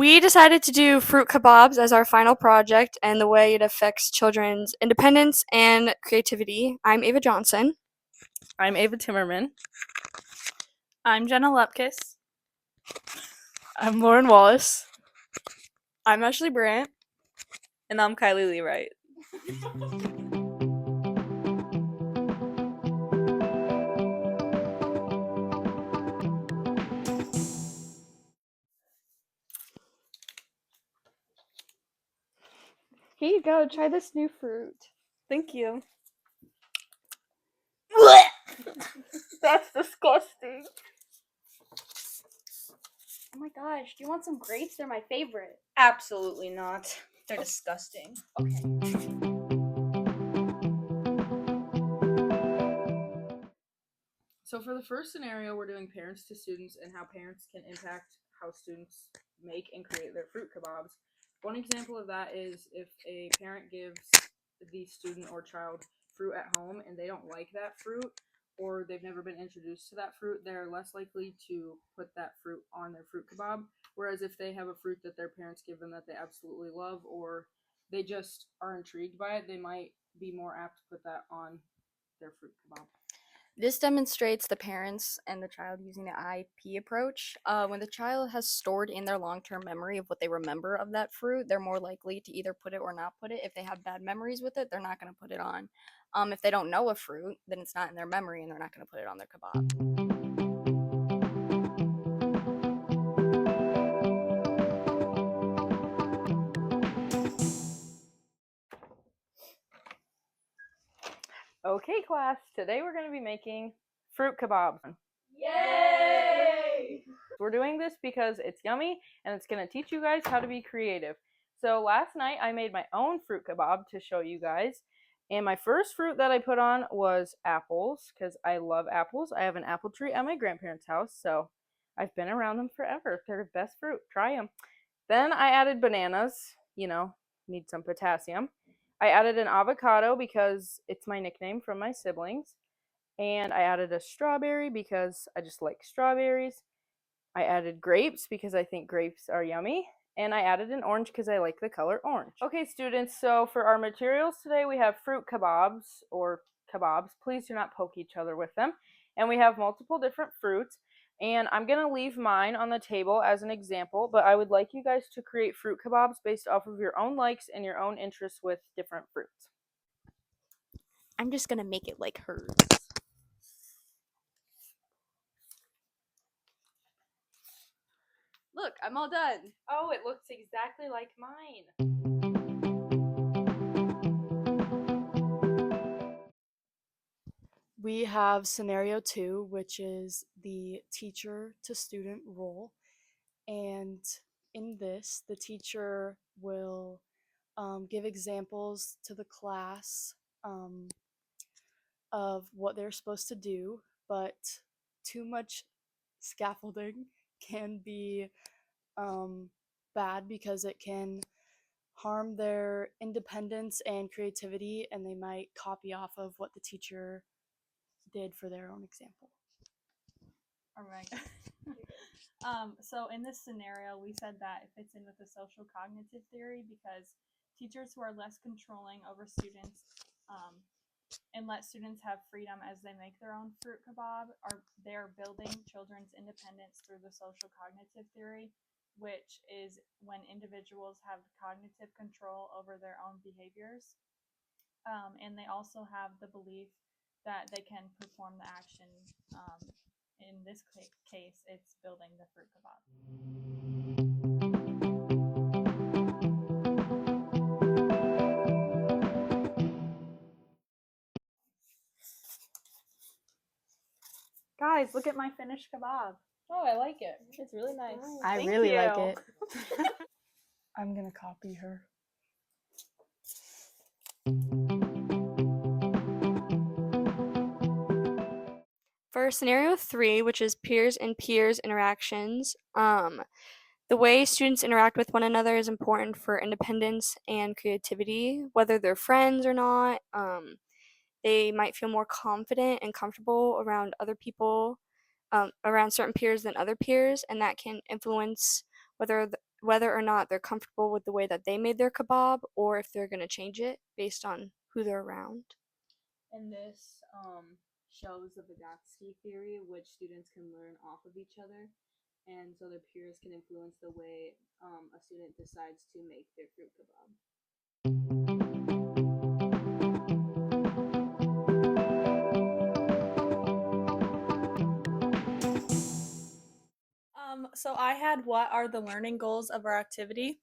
We decided to do fruit kebabs as our final project and the way it affects children's independence and creativity. I'm Ava Johnson. I'm Ava Timmerman. I'm Jenna Lepkis. I'm Lauren Wallace. I'm Ashley Brandt. And I'm Kylie Lee Wright. Here you go, try this new fruit. Thank you. That's disgusting. Oh my gosh, do you want some grapes? They're my favorite. Absolutely not. They're disgusting. Okay. So for the first scenario, we're doing parents to students and how parents can impact how students make and create their fruit kebabs. One example of that is if a parent gives the student or child fruit at home and they don't like that fruit, or they've never been introduced to that fruit, they're less likely to put that fruit on their fruit kebab. Whereas if they have a fruit that their parents give them that they absolutely love, or they just are intrigued by it, they might be more apt to put that on their fruit kebab. This demonstrates the parents and the child using the IP approach. When the child has stored in their long-term memory of what they remember of that fruit, they're more likely to either put it or not put it. If they have bad memories with it, they're not going to put it on. If they don't know a fruit, then it's not in their memory and they're not going to put it on their kebab. Okay, class. Today we're going to be making fruit kebabs. Yay! We're doing this because it's yummy and it's going to teach you guys how to be creative. So last night I made my own fruit kebab to show you guys. And my first fruit that I put on was apples because I love apples. I have an apple tree at my grandparents' house, so I've been around them forever. They're the best fruit. Try them. Then I added bananas. Need some potassium. I added an avocado because it's my nickname from my siblings. And I added a strawberry because I just like strawberries. I added grapes because I think grapes are yummy. And I added an orange because I like the color orange. Okay, students, so for our materials today, we have fruit kebabs or kebabs. Please do not poke each other with them. And we have multiple different fruits. And I'm going to leave mine on the table as an example, but I would like you guys to create fruit kebabs based off of your own likes and your own interests with different fruits. I'm just going to make it like hers. Look, I'm all done. Oh, it looks exactly like mine. We have scenario 2, which is the teacher to student role. And in this, the teacher will give examples to the class of what they're supposed to do, but too much scaffolding can be bad because it can harm their independence and creativity, and they might copy off of what the teacher did for their own example. All right. So in this scenario, we said that it fits in with the social cognitive theory because teachers who are less controlling over students and let students have freedom as they make their own fruit kebab they're building children's independence through the social cognitive theory, which is when individuals have cognitive control over their own behaviors. And they also have the belief that they can perform the action. In this case, it's building the fruit kebab. Guys, look at my finished kebab. Oh, I like it. It's really nice. I Thank really like you. it. I'm gonna copy her. For scenario 3, which is peers and peers interactions, the way students interact with one another is important for independence and creativity, whether they're friends or not. They might feel more confident and comfortable around other people, around certain peers than other peers, and that can influence whether whether or not they're comfortable with the way that they made their kebab or if they're going to change it based on who they're around. And this shows the Vygotsky theory, which students can learn off of each other, and so their peers can influence the way a student decides to make their fruit kebab. So I had what are the learning goals of our activity?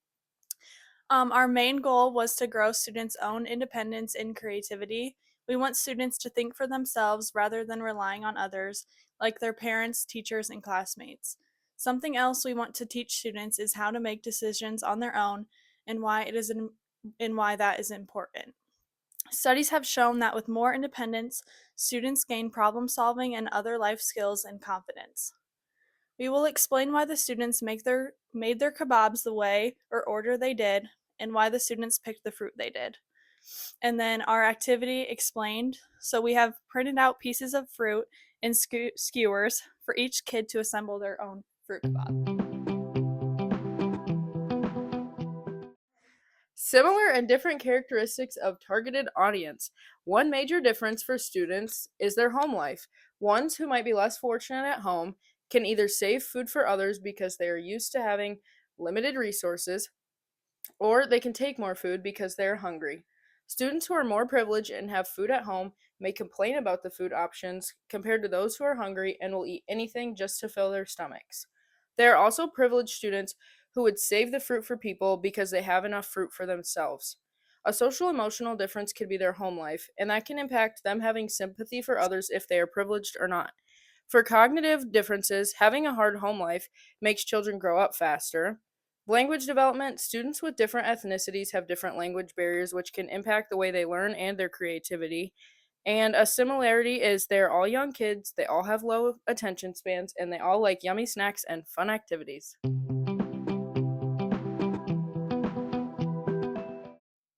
Our main goal was to grow students' own independence and creativity. We want students to think for themselves rather than relying on others, like their parents, teachers, and classmates. Something else we want to teach students is how to make decisions on their own and why that is important. Studies have shown that with more independence, students gain problem solving and other life skills and confidence. We will explain why the students made their kebabs the way or order they did, and why the students picked the fruit they did. And then our activity explained. So we have printed out pieces of fruit and skewers for each kid to assemble their own fruit kebab. Similar and different characteristics of targeted audience. One major difference for students is their home life. Ones who might be less fortunate at home can either save food for others because they are used to having limited resources, or they can take more food because they are hungry. Students who are more privileged and have food at home may complain about the food options compared to those who are hungry and will eat anything just to fill their stomachs. There are also privileged students who would save the fruit for people because they have enough fruit for themselves. A social emotional difference could be their home life, and that can impact them having sympathy for others if they are privileged or not. For cognitive differences, having a hard home life makes children grow up faster. Language development, students with different ethnicities have different language barriers, which can impact the way they learn and their creativity. And a similarity is they're all young kids, they all have low attention spans, and they all like yummy snacks and fun activities.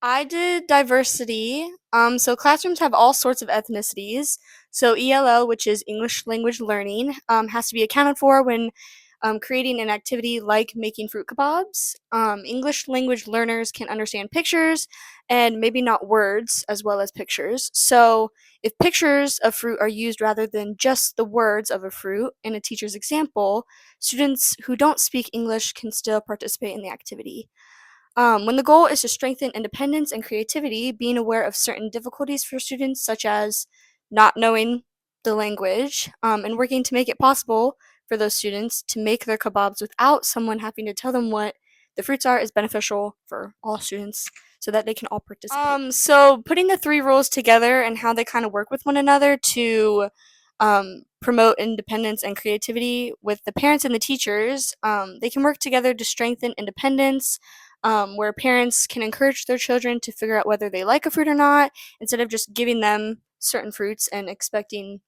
I did diversity. So classrooms have all sorts of ethnicities. So ELL, which is English language learning, has to be accounted for when creating an activity like making fruit kebabs. English language learners can understand pictures and maybe not words as well as pictures. So if pictures of fruit are used rather than just the words of a fruit in a teacher's example, students who don't speak English can still participate in the activity. When the goal is to strengthen independence and creativity, being aware of certain difficulties for students, such as not knowing the language, and working to make it possible for those students to make their kebabs without someone having to tell them what the fruits are, is beneficial for all students so that they can all participate. So putting the three rules together and how they kind of work with one another to promote independence and creativity with the parents and the teachers, they can work together to strengthen independence, where parents can encourage their children to figure out whether they like a fruit or not, instead of just giving them certain fruits and expecting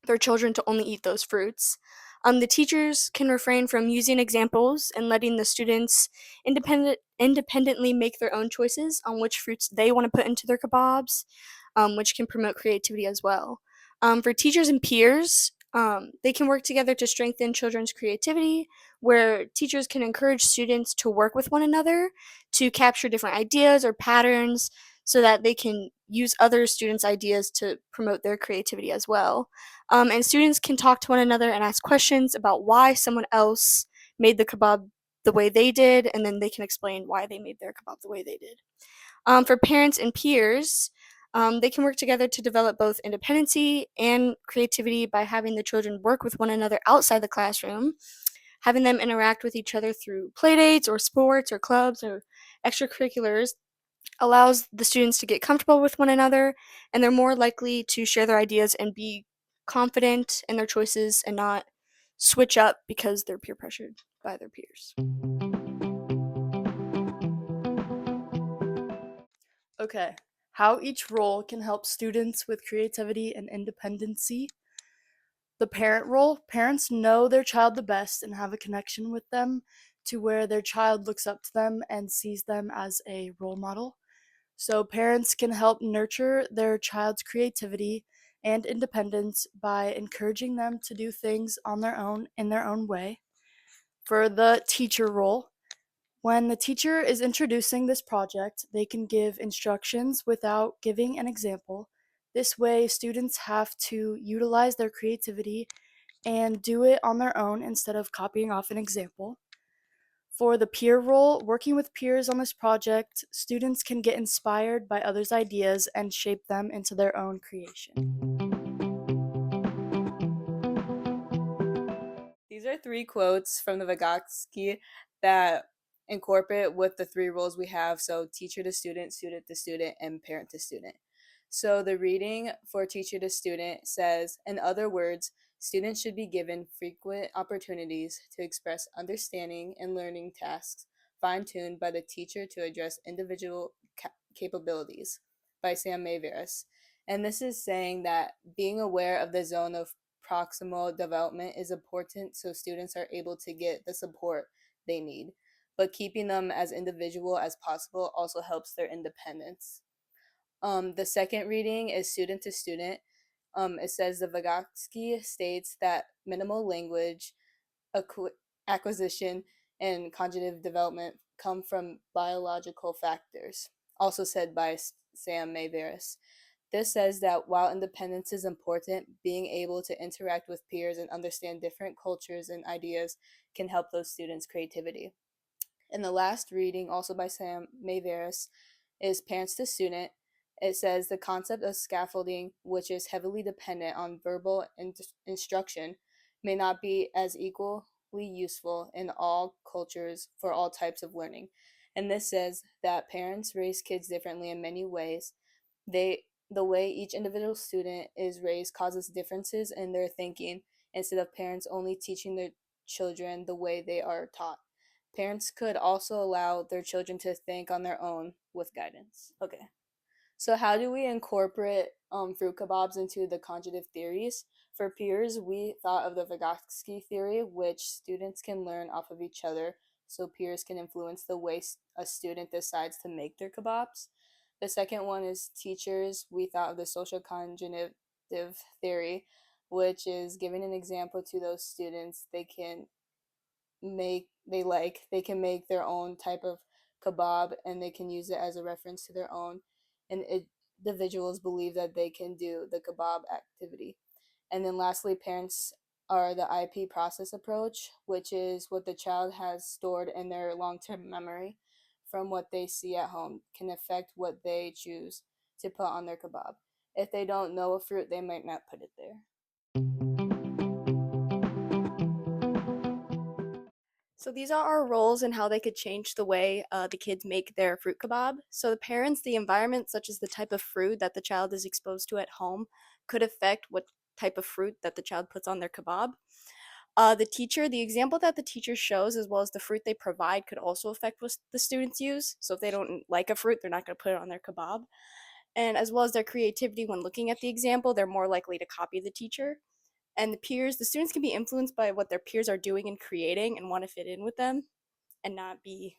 their children to only eat those fruits. The teachers can refrain from using examples and letting the students independently make their own choices on which fruits they want to put into their kebabs, which can promote creativity as well. For teachers and peers, they can work together to strengthen children's creativity, where teachers can encourage students to work with one another to capture different ideas or patterns so that they can use other students' ideas to promote their creativity as well. And students can talk to one another and ask questions about why someone else made the kebab the way they did, and then they can explain why they made their kebab the way they did. For parents and peers, they can work together to develop both independency and creativity by having the children work with one another outside the classroom, having them interact with each other through playdates or sports or clubs or extracurriculars allows the students to get comfortable with one another, and they're more likely to share their ideas and be confident in their choices and not switch up because they're peer pressured by their peers. Okay, how each role can help students with creativity and independency. The parent role, parents know their child the best and have a connection with them to where their child looks up to them and sees them as a role model. So parents can help nurture their child's creativity and independence by encouraging them to do things on their own in their own way. For the teacher role, When the teacher is introducing this project, they can give instructions without giving an example. This way, students have to utilize their creativity and do it on their own instead of copying off an example. For the peer role, working with peers on this project, students can get inspired by others' ideas and shape them into their own creation. These are 3 quotes from the Vygotsky that incorporate with the 3 roles we have. So teacher to student to student, and parent to student. So the reading for teacher to student says, in other words, students should be given frequent opportunities to express understanding and learning tasks fine-tuned by the teacher to address individual capabilities by Sam Mayveris. And this is saying that being aware of the zone of proximal development is important so students are able to get the support they need. But keeping them as individual as possible also helps their independence. The second reading is student to student. It says the Vygotsky states that minimal language acquisition and cognitive development come from biological factors, also said by Sam Mayveris. This says that while independence is important, being able to interact with peers and understand different cultures and ideas can help those students' creativity. And the last reading, also by Sam Mayveris, is Parents to Student. It says the concept of scaffolding, which is heavily dependent on verbal instruction, may not be as equally useful in all cultures for all types of learning. And this says that parents raise kids differently in many ways. The way each individual student is raised causes differences in their thinking instead of parents only teaching their children the way they are taught. Parents could also allow their children to think on their own with guidance. Okay. So how do we incorporate fruit kebabs into the conjugative theories? For peers, we thought of the Vygotsky theory, which students can learn off of each other, so peers can influence the way a student decides to make their kebabs. The second one is teachers. We thought of the social conjugative theory, which is giving an example to those students they can make their own type of kebab and they can use it as a reference to their own, and individuals believe that they can do the kebab activity. And then lastly, parents are the IP process approach, which is what the child has stored in their long-term memory from what they see at home can affect what they choose to put on their kebab. If they don't know a fruit, they might not put it there. So these are our roles and how they could change the way the kids make their fruit kebab. So the parents, the environment, such as the type of fruit that the child is exposed to at home, could affect what type of fruit that the child puts on their kebab. The teacher, the example that the teacher shows, as well as the fruit they provide, could also affect what the students use. So if they don't like a fruit, they're not going to put it on their kebab. And as well as their creativity when looking at the example, they're more likely to copy the teacher. And the students can be influenced by what their peers are doing and creating and want to fit in with them and not be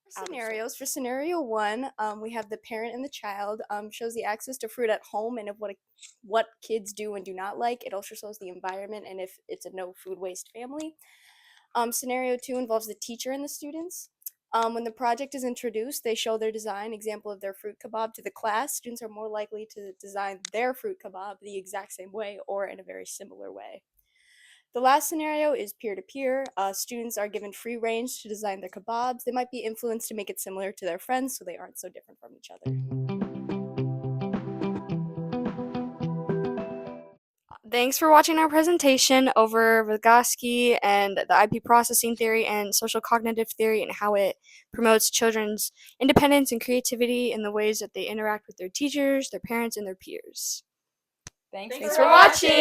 scenarios. For scenario one, we have the parent and the child. Shows the access to fruit at home and of what kids do and do not like. It also shows the environment and if it's a no food waste family. Scenario two involves the teacher and the students. When the project is introduced, they show their design example of their fruit kebab to the class. Students are more likely to design their fruit kebab the exact same way or in a very similar way. The last scenario is peer-to-peer. Students are given free range to design their kebabs. They might be influenced to make it similar to their friends so they aren't so different from each other. Thanks for watching our presentation over Vygotsky and the IP processing theory and social cognitive theory and how it promotes children's independence and creativity in the ways that they interact with their teachers, their parents, and their peers. Thanks Thanks for watching!